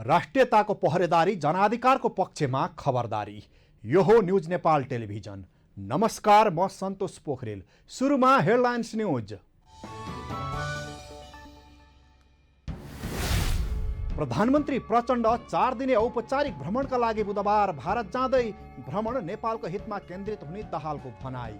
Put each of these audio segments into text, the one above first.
राष्ट्रियताको पहरेदारी, जनाधिकारको पक्षमा खबरदारी। यो हो न्युज नेपाल टेलिभिजन। नमस्कार, म सन्तोष पोखरेल। सुरुमा हेडलाइन्स न्युज। प्रधानमन्त्री प्रचण्ड 4 दिने औपचारिक भ्रमणका लागि बुधबार भारत जाँदै। भ्रमण नेपालको हितमा केन्द्रित हुने दाहालको भनाई।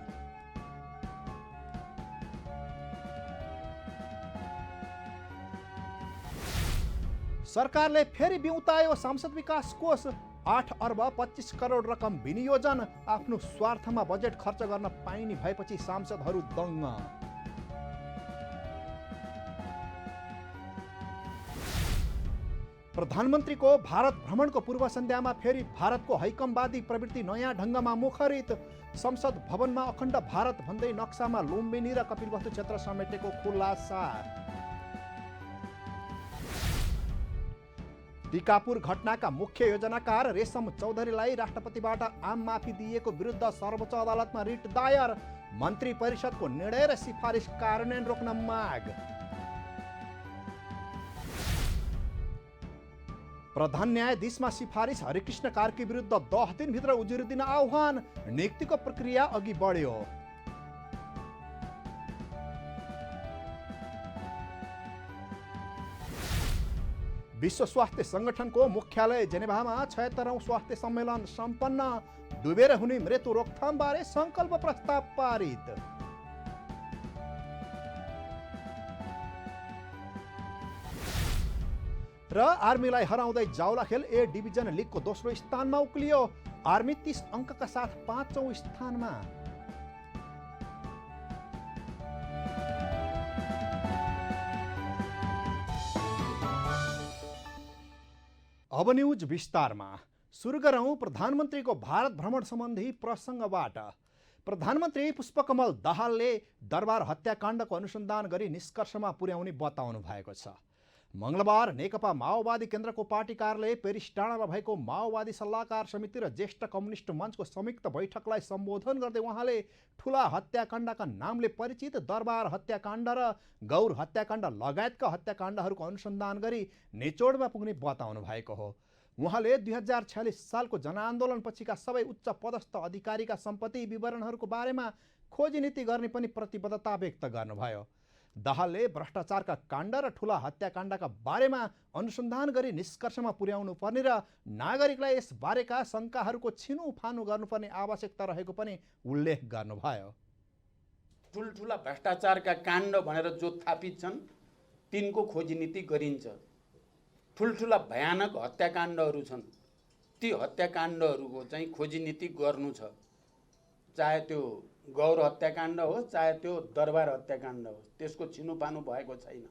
सरकारले फेरि बिउतायो सांसद विकास कोष। 8 अर्ब 25 करोड रकम विनियोजन। आफ्नो स्वार्थमा बजेट खर्च गर्न पाइने भएपछि सांसदहरू दङ्ग। प्रधानमन्त्रीको भारत भ्रमणको पूर्व सन्ध्यामा फेरि भारतको हैकमवादी प्रवृत्ति नयाँ ढङ्गमा मुखरित। संसद भवनमा अखण्ड भारत भन्दै नक्सामा लुम्बिनी र कपिलवस्तु क्षेत्र समेटेको खुलासा। टिकापुर घटनाका मुख्य योजनाकार रेशम चौधरीलाई राष्ट्रपतिबाट आम माफी दिएको विरुद्ध सर्वोच्च अदालतमा रिट दायर। मन्त्री परिषदको निर्णय र सिफारिस कार्यान्वयन रोक्न माग। प्रधान न्यायाधीशमा सिफारिस हरिकृष्ण कार्की विरुद्ध 10 दिनभित्र उजुरी दिन आह्वान। नियुक्तिको प्रक्रिया अघि बढ्यो। विश्व स्वास्थ्य संगठनको मुख्यालय जेनेभामा 76औं स्वास्थ्य सम्मेलन सम्पन्न। डुबेर हुने मृत्यु रोकथामबारे संकल्प प्रस्ताव पारित। र आर्मीलाई हराउँदै जावलाखेल ए डिभिजन लिगको दोस्रो स्थानमा उक्लियो। आर्मी 30 अङ्कका साथ 5औं स्थानमा। अब न्युज विस्तारमा। सुरु गरौँ प्रधानमन्त्रीको भारत भ्रमण सम्बन्धी प्रसङ्गबाट। प्रधानमन्त्री पुष्पकमल दाहालले दरबार हत्याकाण्डको अनुसन्धान गरी निष्कर्षमा पुर्याउने बताउनु भएको छ। मङ्गलबार नेकपा माओवादी केन्द्रको पार्टी कार्यालय पेरिस डाँडामा भएको माओवादी सल्लाहकार समिति र ज्येष्ठ कम्युनिस्ट मञ्चको संयुक्त बैठकलाई सम्बोधन गर्दै उहाँले ठुला हत्याकाण्डका नामले परिचित दरबार हत्याकाण्ड र गौर हत्याकाण्ड लगायतका हत्याकाण्डहरूको अनुसन्धान गरी निचोडमा पुग्ने बताउनु भएको हो। उहाँले 2046 सालको जनआन्दोलनपछिका सबै उच्च पदस्थ अधिकारीका सम्पत्ति विवरणहरूको बारेमा खोजी नीति गर्ने पनि प्रतिबद्धता व्यक्त गर्नुभयो। दाहालले भ्रष्टाचारका काण्ड र ठुला हत्याकाण्डका बारेमा अनुसन्धान गरी निष्कर्षमा पुर्याउनु पर्ने र नागरिकलाई यसबारेका शङ्काहरूको छिनोफानो गर्नुपर्ने आवश्यकता रहेको पनि उल्लेख गर्नुभयो। ठुल्ठुला भ्रष्टाचारका काण्ड भनेर जो थापित छन् तिनको खोजी नीति गरिन्छ। ठुल्ठुला भयानक हत्याकाण्डहरू छन्, ती हत्याकाण्डहरूको चाहिँ खोजी नीति गर्नु छ। चाहे त्यो गौर हत्याकाण्ड होस्, चाहे त्यो दरबार हत्याकाण्ड होस्, त्यसको छिनोफानो भएको छैन।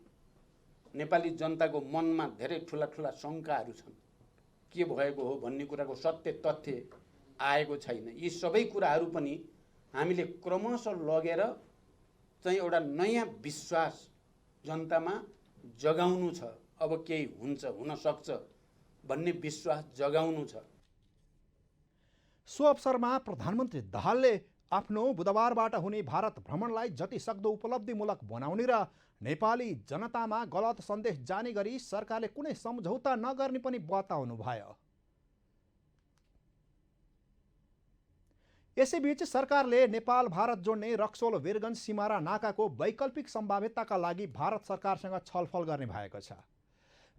नेपाली जनताको मनमा धेरै ठुला ठुला शङ्काहरू छन्। के भएको हो भन्ने कुराको सत्य तथ्य आएको छैन। यी सबै कुराहरू पनि हामीले क्रमशः लगेर चाहिँ एउटा नयाँ विश्वास जनतामा जगाउनु छ। अब केही हुन्छ, हुन सक्छ भन्ने विश्वास जगाउनु छ। सो अवसरमा प्रधानमन्त्री दाहालले आफ्नो बुधबारबाट हुने भारत भ्रमणलाई जति सक्दो उपलब्धिमूलक बनाउने र नेपाली जनतामा गलत सन्देश जाने गरी सरकारले कुनै सम्झौता नगर्ने पनि बताउनु भयो। यसैबीच सरकारले नेपाल भारत जोड्ने रक्सोल वीरगञ्ज सिमारा नाकाको वैकल्पिक सम्भाव्यताका लागि भारत सरकारसँग छलफल गर्ने भएको छ।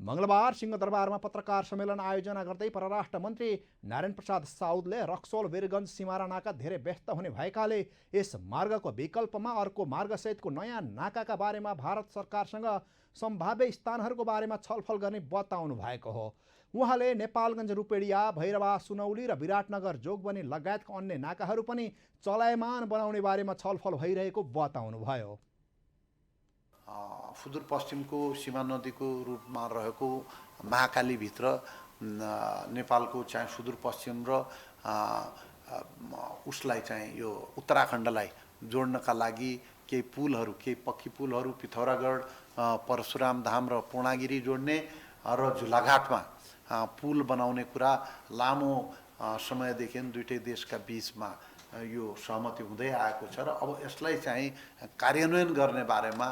मङ्गलबार सिंहदरबारमा पत्रकार सम्मेलन आयोजना गर्दै परराष्ट्र मन्त्री नारायण प्रसाद साउदले रक्सोल वीरगञ्ज सिमारा नाका धेरै व्यस्त हुने भएकाले यस मार्गको विकल्पमा अर्को मार्गसहितको नयाँ नाकाका बारेमा भारत सरकारसँग सम्भाव्य स्थानहरूको बारेमा छलफल गर्ने बताउनु भएको हो। उहाँले नेपालगञ्ज रूपेडिया, भैरवा, सुनौली र विराटनगर जोगबनी लगायतका अन्य नाकाहरू पनि चलायमान बनाउने बारेमा छलफल भइरहेको बताउनु भयो। सुदूरपश्चिमको सीमा नदीको रूपमा रहेको महाकालीभित्र नेपालको चाहिँ सुदूरपश्चिम र उसलाई चाहिँ यो उत्तराखण्डलाई जोड्नका लागि केही पुलहरू, केही पक्की पुलहरू पिथौरागढ, परशुराम धाम र पूर्णागिरी जोड्ने र झुलाघाटमा पुल बनाउने कुरा लामो समयदेखि दुईटै देशका बीचमा यो सहमति हुँदै आएको छ र अब यसलाई चाहिँ कार्यान्वयन गर्ने बारेमा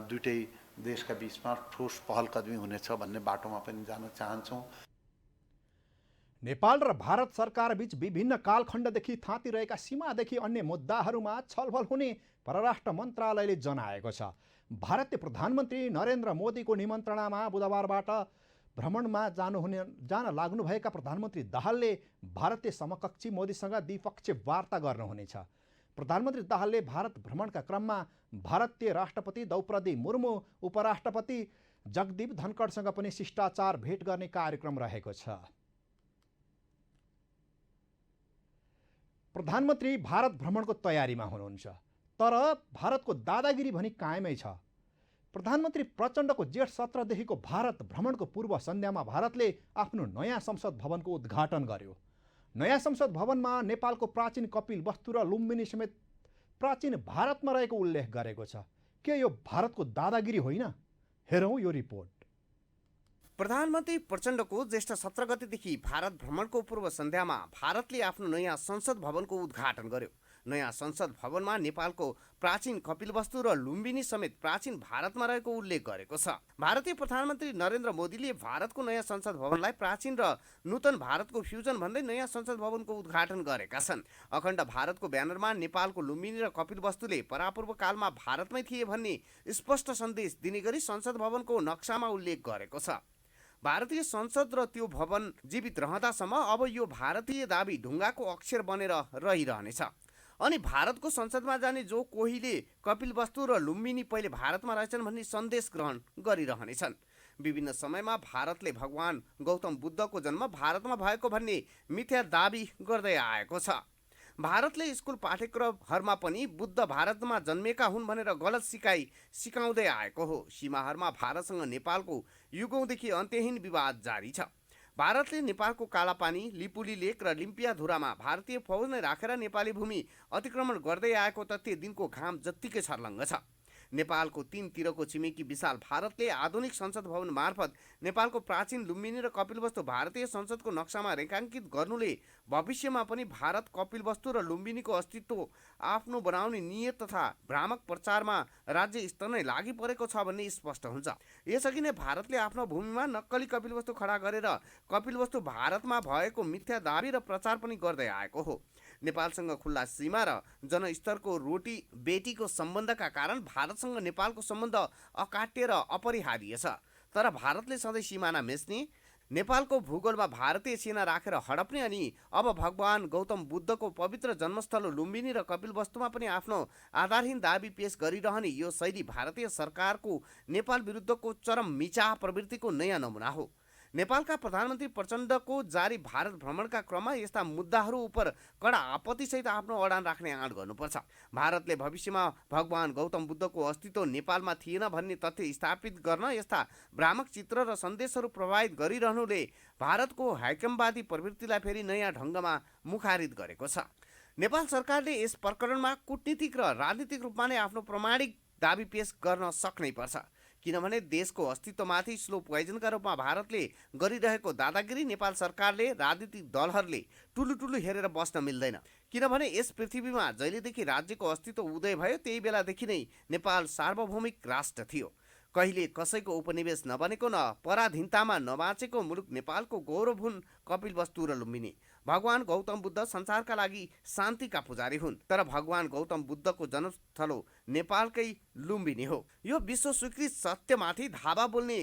दुईटै देशका बिचमा ठोस पहल कदमी हुनेछ भन्ने बाटोमा पनि जान चाहन्छौँ। नेपाल र भारत सरकारबीच विभिन्न कालखण्डदेखि थाँतिरहेका सीमादेखि अन्य मुद्दाहरूमा छलफल हुने परराष्ट्र मन्त्रालयले जनाएको छ। भारतीय प्रधानमन्त्री नरेन्द्र मोदीको निमन्त्रणामा बुधबारबाट भ्रमणमा जान लाग्नुभएका प्रधानमन्त्री दाहालले भारतीय समकक्षी मोदीसँग द्विपक्षीय वार्ता गर्नुहुनेछ। प्रधानमन्त्री दाहालले भारत भ्रमणका क्रममा भारतीय राष्ट्रपति द्रौपदी मुर्मू, उपराष्ट्रपति जगदीप धनखडसँग पनि शिष्टाचार भेट गर्ने कार्यक्रम रहेको छ। प्रधानमन्त्री भारत भ्रमणको तयारीमा हुनुहुन्छ, तर भारतको दादागिरी भनी कायमै छ। प्रधानमन्त्री प्रचण्डको जेठ 17देखिको भारत भ्रमणको पूर्व सन्ध्यामा भारतले आफ्नो नयाँ संसद भवनको उद्घाटन गर्यो। नयाँ संसद भवनमा नेपालको प्राचीन कपिलवस्तु र लुम्बिनी समेत प्राचीन भारतमा रहेको उल्लेख गरेको छ। के यो भारतको दादागिरी होइन? हेरौँ यो रिपोर्ट। प्रधानमन्त्री प्रचण्डको ज्येष्ठ 17 गतेदेखि भारत भ्रमणको पूर्व सन्ध्यामा भारतले आफ्नो नयाँ संसद भवनको उद्घाटन गर्यो। नयाँ संसद भवनमा नेपालको प्राचीन कपिलवस्तु र लुम्बिनी समेत प्राचीन भारतमा रहेको उल्लेख गरेको छ। भारतीय प्रधानमन्त्री नरेन्द्र मोदीले भारतको नयाँ संसद भवनलाई प्राचीन र नूतन भारतको फ्युजन भन्दै नयाँ संसद भवनको उद्घाटन गरेका छन्। अखण्ड भारतको ब्यानरमा नेपालको लुम्बिनी र कपिलवस्तुले परापूर्व कालमा भारतमै थिए भन्ने स्पष्ट सन्देश दिने गरी संसद भवनको नक्सामा उल्लेख गरेको छ। भारतीय संसद र त्यो भवन जीवित रहँदासम्म अब यो भारतीय दाबी ढुङ्गाको अक्षर बनेर रहिरहनेछ। अनि भारतको संसदमा जाने जो कोहीले कपिलवस्तु र लुम्बिनी पहिले भारतमा रहेछन् भन्ने सन्देश ग्रहण गरिरहनेछन्। विभिन्न समयमा भारतले भगवान गौतम बुद्धको जन्म भारतमा भएको भन्ने मिथ्या दाबी गर्दै आएको छ। भारतले स्कुल पाठ्यक्रमहरूमा पनि बुद्ध भारतमा जन्मेका हुन् भनेर गलत सिकाउँदै आएको हो। सीमाहरूमा भारतसँग नेपालको युगौँदेखि अन्त्यहीन विवाद जारी छ। भारतले नेपालको कालापानी, लिपुली लेक र लिम्पियाधुरामा भारतीय फौज नै राखेर नेपाली भूमि अतिक्रमण गर्दै आएको तथ्य दिनको घाम जत्तिकै छर्लङ्ग छ। नेपालको तीनतिरको छिमेकी विशाल भारतले आधुनिक संसद भवन मार्फत नेपालको प्राचीन लुम्बिनी र कपिलवस्तु भारतीय संसदको नक्सामा रेखाङ्कित गर्नुले भविष्यमा पनि भारत कपिलवस्तु र लुम्बिनीको अस्तित्व आफ्नो बनाउने नियत तथा भ्रामक प्रचारमा राज्य स्तर नै लागि परेको छ भन्ने स्पष्ट हुन्छ। यसअघि नै भारतले आफ्नो भूमिमा नक्कली कपिलवस्तु खडा गरेर कपिलवस्तु भारतमा भएको मिथ्या दाबी र प्रचार पनि गर्दै आएको हो। नेपालसँग खुल्ला सीमा र जनस्तरको रोटी बेटीको सम्बन्धका कारण भारतसँग नेपालको सम्बन्ध अकाट्य र अपरिहार्य छ। तर भारतले सधैँ सिमाना मेच्ने, नेपालको भूगोलमा भारतीय सेना राखेर हडप्ने अनि अब भगवान गौतम बुद्धको पवित्र जन्मस्थल लुम्बिनी र कपिलवस्तुमा पनि आफ्नो आधारहीन दाबी पेश गरिरहने यो शैली भारतीय सरकारको नेपाल विरुद्धको चरम मिचाह प्रवृत्तिको नयाँ नमुना हो। नेपालका प्रधानमन्त्री प्रचण्डको जारी भारत भ्रमणका क्रममा यस्ता मुद्दाहरू उप कडा आपत्तिसहित आफ्नो अडान राख्ने आँट गर्नुपर्छ। भारतले भविष्यमा भगवान गौतम बुद्धको अस्तित्व नेपालमा थिएन भन्ने तथ्य स्थापित गर्न यस्ता भ्रामक चित्र र सन्देशहरू प्रभावित गरिरहनुले भारतको हाइकमवादी प्रवृत्तिलाई फेरि नयाँ ढङ्गमा मुखारित गरेको छ। नेपाल सरकारले यस प्रकरणमा कूटनीतिक र राजनीतिक रूपमा नै आफ्नो प्रमाणिक दाबी पेश गर्न सक्नै पर्छ। किनभने देशको अस्तित्वमाथि स्लो पोइजनका रूपमा भारतले गरिरहेको दादागिरी नेपाल सरकारले राजनीतिक दलहरूले ठुलो हेरेर बस्न मिल्दैन। किनभने यस पृथ्वीमा जहिलेदेखि राज्यको अस्तित्व उदय भयो त्यही बेलादेखि नै नेपाल सार्वभौमिक राष्ट्र थियो। कहिले कसैको उपनिवेश नबनेको न पराधीनतामा नबाँचेको मुलुक नेपालको गौरव हुन् कपिलवस्तु र लुम्बिनी। भगवान गौतम बुद्ध संसारका लागि शान्तिका पुजारी हुन्, तर भगवान गौतम बुद्धको जन्मस्थल नेपालकै लुम्बिनी हो। यो विश्व स्वीकृत सत्यमाथि धावा बोल्ने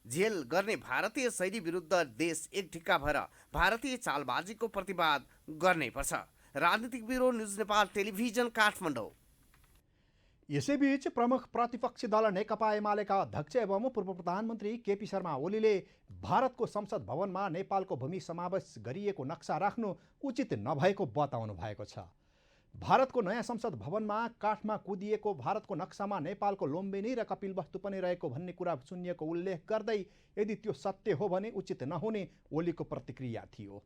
झेल गर्ने भारतीय शैली विरुद्ध देश एक ढिक्का भएर भारतीय चालबाजीको प्रतिवाद गर्नै पर्छ। राजनीतिक bureau news Nepal television Kathmandu. यसैबीच प्रमुख प्रतिपक्षी दल नेकपा एमालेका अध्यक्ष एवं पूर्व प्रधानमन्त्री केपी शर्मा ओलीले भारतको संसद भवनमा नेपालको भूमि समावेश गरिएको नक्सा राख्नु उचित नभएको बताउनु भएको छ। भारतको नयाँ संसद भवनमा काठमा कुदिएको भारतको नक्सामा नेपालको लुम्बिनी र कपिलवस्तु पनि रहेको भन्ने कुरा सुनिएको उल्लेख गर्दै यदि त्यो सत्य हो भने उचित नहुने ओलीको प्रतिक्रिया थियो।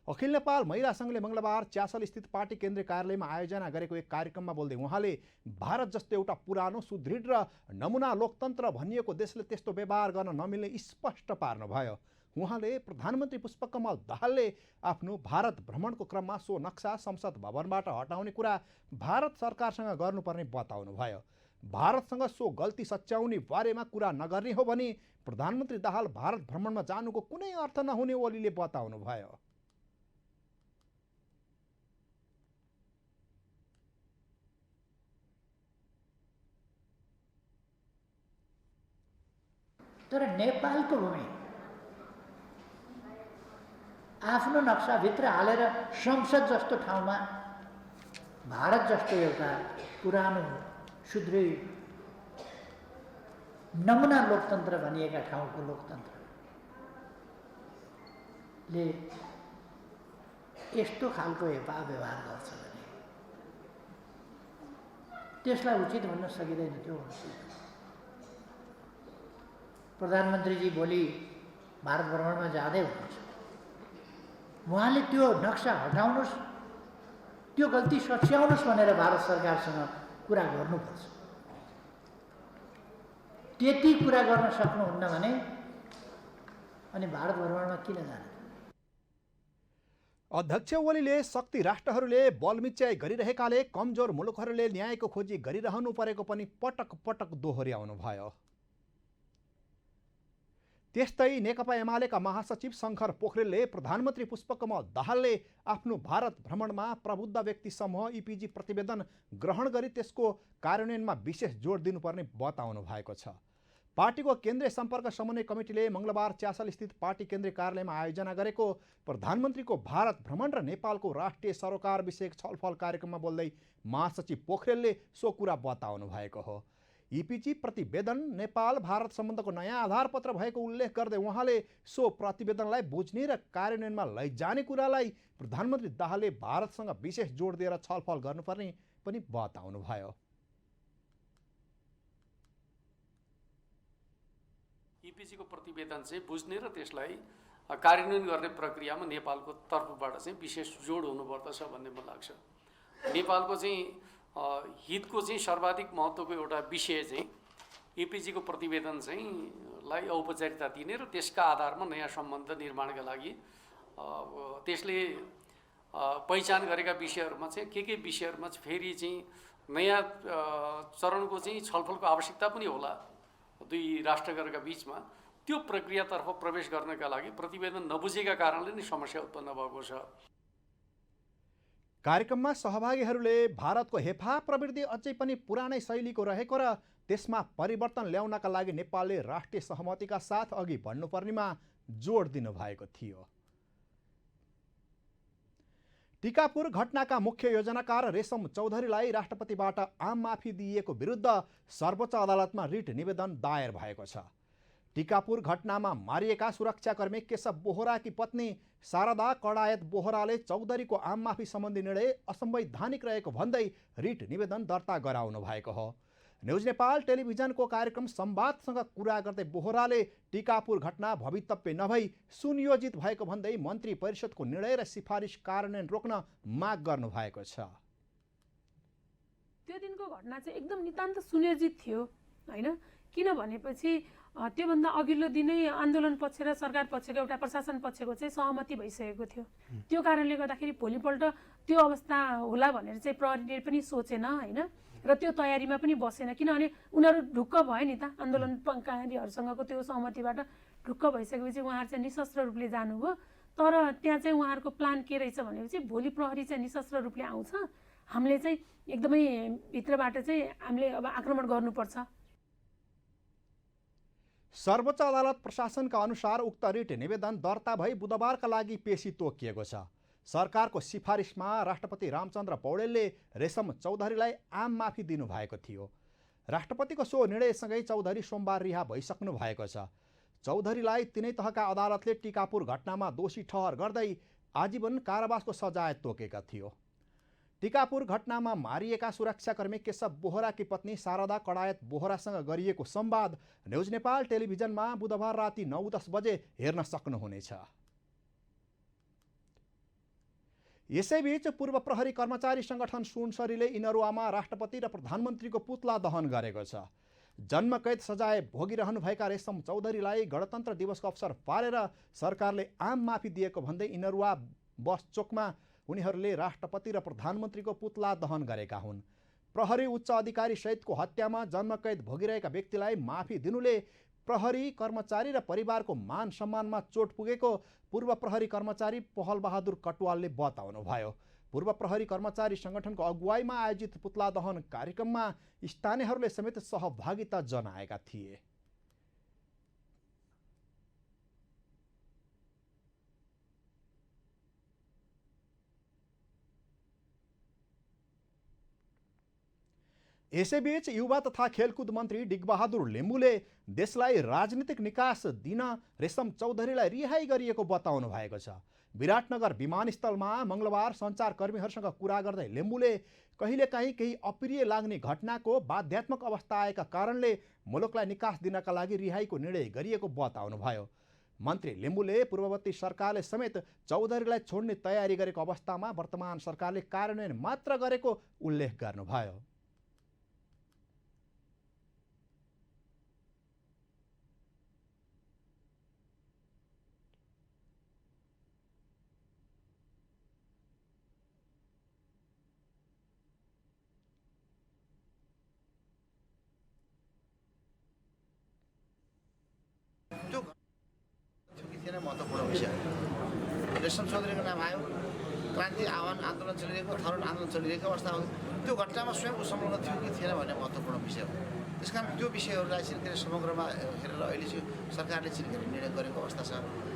अखिल नेपाल महिला सङ्घले मङ्गलबार च्यासल स्थित पार्टी केन्द्रीय कार्यालयमा आयोजना गरेको एक कार्यक्रममा बोल्दै उहाँले भारत जस्तो एउटा पुरानो सुदृढ र नमुना लोकतन्त्र भनिएको देशले त्यस्तो व्यवहार गर्न नमिल्ने स्पष्ट पार्नुभयो। उहाँले प्रधानमन्त्री पुष्पकमल दाहालले आफ्नो भारत भ्रमणको क्रममा सो नक्सा संसद भवनबाट हटाउने कुरा भारत सरकारसँग गर्नुपर्ने बताउनुभयो। भारतसँग सो गल्ती सच्याउने बारेमा कुरा नगर्ने हो भने प्रधानमन्त्री दाहाल भारत भ्रमणमा जानुको कुनै अर्थ नहुने ओलीले बताउनुभयो। तर नेपालको भूमि आफ्नो नक्साभित्र हालेर संसद जस्तो ठाउँमा भारत जस्तो एउटा पुरानो सुदृढ नमुना लोकतन्त्र भनिएका ठाउँको लोकतन्त्रले यस्तो खालको हेपा व्यवहार गर्छ भने त्यसलाई उचित भन्न सकिँदैन। त्यो प्रधानमन्त्रीजी भोलि भारत भ्रमणमा जाँदै हुनुहुन्छ। उहाँले त्यो नक्सा हटाउनुहोस्, त्यो गल्ती सच्याउनुहोस् भनेर भारत सरकारसँग कुरा गर्नुपर्छ। त्यति कुरा गर्न सक्नुहुन्न भने अनि भारत भ्रमणमा किन जाने? अध्यक्ष ओलीले शक्ति राष्ट्रहरूले बलमिच्याइ गरिरहेकाले कमजोर मुलुकहरूले न्यायको खोजी गरिरहनु परेको पनि पटक पटक दोहोर्याउनु भयो। त्यस्तै नेकपा एमालेका महासचिव शङ्कर पोखरेलले प्रधानमन्त्री पुष्पकमल दाहालले आफ्नो भारत भ्रमणमा प्रबुद्ध व्यक्ति समूह इपिजी प्रतिवेदन ग्रहण गरी त्यसको कार्यान्वयनमा विशेष जोड दिनुपर्ने बताउनु भएको छ। पार्टीको केन्द्रीय सम्पर्क समन्वय कमिटीले मङ्गलबार च्यासल स्थित पार्टी केन्द्रीय कार्यालयमा आयोजना गरेको प्रधानमन्त्रीको भारत भ्रमण र नेपालको राष्ट्रिय सरोकार विषयक छलफल कार्यक्रममा बोल्दै महासचिव पोखरेलले सो कुरा बताउनु भएको हो। इपिजी प्रतिवेदन नेपाल भारत सम्बन्धको नयाँ आधारपत्र भएको उल्लेख गर्दै उहाँले सो प्रतिवेदनलाई बुझ्ने र कार्यान्वयनमा लैजाने कुरालाई प्रधानमन्त्री दाहालले भारतसँग विशेष जोड दिएर छलफल गर्नुपर्ने पनि बताउनुभयो। इपिजीको प्रतिवेदन चाहिँ बुझ्ने र त्यसलाई कार्यान्वयन गर्ने प्रक्रियामा नेपालको तर्फबाट चाहिँ विशेष जोड हुनुपर्दछ भन्ने मलाई लाग्छ। नेपालको चाहिँ हितको चाहिँ सर्वाधिक महत्त्वको एउटा विषय चाहिँ इपिजीको प्रतिवेदन चाहिँ लाई औपचारिकता दिने र त्यसका आधारमा नयाँ सम्बन्ध निर्माणका लागि त्यसले पहिचान गरेका विषयहरूमा चाहिँ के विषयहरूमा फेरि चाहिँ नयाँ चरणको चाहिँ छलफलको आवश्यकता पनि होला दुई राष्ट्रहरूका बिचमा। त्यो प्रक्रियातर्फ प्रवेश गर्नका लागि प्रतिवेदन नबुझेका कारणले नै समस्या उत्पन्न भएको छ। कार्यक्रममा सहभागीहरूले भारतको हेफा प्रवृत्ति अझै पनि पुरानै शैलीको रहेको र त्यसमा परिवर्तन ल्याउनका लागि नेपालले राष्ट्रिय सहमतिका साथ अघि बढ्नुपर्नेमा जोड दिनुभएको थियो। टिकापुर घटनाका मुख्य योजनाकार रेशम चौधरीलाई राष्ट्रपतिबाट आम माफी दिइएको विरुद्ध सर्वोच्च अदालतमा रिट निवेदन दायर भएको छ। टिकापुर घटनामा मारिएका सुरक्षाकर्मी केशव बोहराकी पत्नी शारदा कडायत बोहराले चौधरीको आम माफी सम्बन्धी निर्णय असंवैधानिक रहेको भन्दै रिट निवेदन दर्ता गराउनु भएको हो। न्युज नेपाल टेलिभिजनको कार्यक्रम संवादसँग कुरा गर्दै बोहराले टिकापुर घटना भवितव्य नभई सुनियोजित भएको भन्दै मन्त्री परिषदको निर्णय र सिफारिस कार्यान्वयन रोक्न माग गर्नु भएको छ। त्यो दिनको घटना चाहिँ एकदम नितान्त सुनियोजित थियो हैन, किन भनेपछि त्योभन्दा अघिल्लो दिनै आन्दोलन पक्ष र सरकार पक्षको एउटा प्रशासन पक्षको चाहिँ सहमति भइसकेको थियो। त्यो कारणले गर्दाखेरि भोलिपल्ट त्यो अवस्था होला भनेर चाहिँ प्रहरीले पनि सोचेन हैन, र त्यो तयारीमा पनि बसेन, किनभने उनीहरू ढुक्क भयो नि त आन्दोलनकारीहरूसँगको त्यो सहमतिबाट ढुक्क भइसकेपछि उहाँहरू चाहिँ निशस्त्र रूपले जानुभयो। तर त्यहाँ चाहिँ उहाँहरूको प्लान के रहेछ भनेपछि भोलि प्रहरी चाहिँ निशस्त्र रूपले आउँछ, हामीले चाहिँ एकदमै भित्रबाट चाहिँ हामीले अब आक्रमण गर्नुपर्छ। सर्वोच्च अदालत प्रशासनका अनुसार उक्त रिट निवेदन दर्ता भई बुधबारका लागि पेशी तोकिएको छ। सरकारको सिफारिसमा राष्ट्रपति रामचन्द्र पौडेलले रेशम चौधरीलाई आम माफी दिनुभएको थियो। राष्ट्रपतिको सो निर्णयसँगै चौधरी सोमबार रिहा भइसक्नु भएको छ। चौधरीलाई तिनै तहका अदालतले टिकापुर घटनामा दोषी ठहर गर्दै आजीवन कारावासको सजाय तोकेका थियो। टिकापुर घटनामा मारिएका सुरक्षाकर्मी केशव बोहराकी पत्नी शारदा कडायत बोहरासँग गरिएको संवाद न्युज नेपाल टेलिभिजनमा बुधबार राति 9:10 बजे हेर्न सक्नुहुनेछ। यसैबीच पूर्व प्रहरी कर्मचारी संगठन सुनसरीले इनरुवामा राष्ट्रपति र प्रधानमन्त्रीको पुतला दहन गरेको छ। जन्मकैद सजाय भोगिरहनुभएका रेशम चौधरीलाई गणतन्त्र दिवसको अवसर पारेर सरकारले आम माफी दिएको भन्दै इनरुवा बस चोकमा उनीहरूले राष्ट्रपति र प्रधानमन्त्रीको पुतला दहन गरेका हुन्। प्रहरी उच्च अधिकारी सहितको हत्यामा जन्मकैद भोगिरहेका व्यक्तिलाई माफी दिनुले प्रहरी कर्मचारी र परिवारको मान सम्मानमा चोट पुगेको पूर्व प्रहरी कर्मचारी पहलबहादुर कटुवालले बताउनुभयो। पूर्व प्रहरी कर्मचारी सङ्गठनको अगुवाईमा आयोजित पुतला दहन कार्यक्रममा स्थानीयहरूले समेत सहभागिता जनाएका थिए। यसैबीच युवा तथा खेलकुद मन्त्री डिगबहादुर लिम्बुले देशलाई राजनीतिक निकास दिन रेशम चौधरीलाई रिहाई गरिएको बताउनु भएको छ। विराटनगर विमानस्थलमा मङ्गलबार सञ्चारकर्मीहरूसँग कुरा गर्दै लिम्बुले कहिलेकाहीँ केही अप्रिय लाग्ने घटनाको बाध्यात्मक अवस्था आएका कारणले मुलुकलाई निकास दिनका लागि रिहाईको निर्णय गरिएको बताउनुभयो। मन्त्री लिम्बुले पूर्ववर्ती सरकारले समेत चौधरीलाई छोड्ने तयारी गरेको अवस्थामा वर्तमान सरकारले कार्यान्वयन मात्र गरेको उल्लेख गर्नुभयो। थिएन महत्त्वपूर्ण विषय। रेशम चौधरीको नाम आयो, क्रान्ति आह्वान आन्दोलन चलिरहेको, थरुण आन्दोलन चलिरहेको अवस्था हो। त्यो घटनामा स्वयं संलग्न थियो कि थिएन भन्ने महत्त्वपूर्ण विषय हो। त्यसकारण त्यो विषयहरूलाई चाहिँ समग्रमा हेरेर अहिले चाहिँ सरकारले चाहिँ निर्णय गरेको अवस्था छ।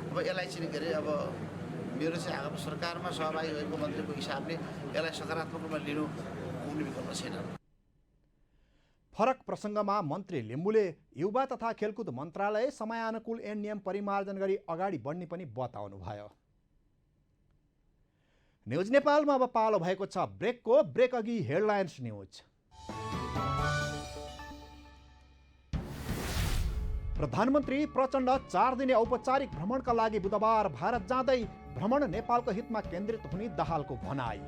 अब यसलाई चाहिँ अब मेरो चाहिँ आगामी सरकारमा सहभागी भएको मन्त्रीको हिसाबले यसलाई सकारात्मक रूपमा लिनु कुनै विकल्प छैन। फरक प्रसङ्गमा मन्त्री लिम्बुले युवा तथा खेलकुद मन्त्रालय समयानुकूल ऐन नियम परिमार्जन गरी अगाडि बढ्ने पनि बताउनुभयो। न्युज नेपालमा अब पालो भएको छ ब्रेकको। ब्रेक अघि हेडलाइन्स न्युज। प्रधानमन्त्री प्रचण्ड 4 दिने औपचारिक भ्रमणका लागि बुधबार भारत जाँदै, भ्रमण नेपालको हितमा केन्द्रित हुने दाहालको भनाई।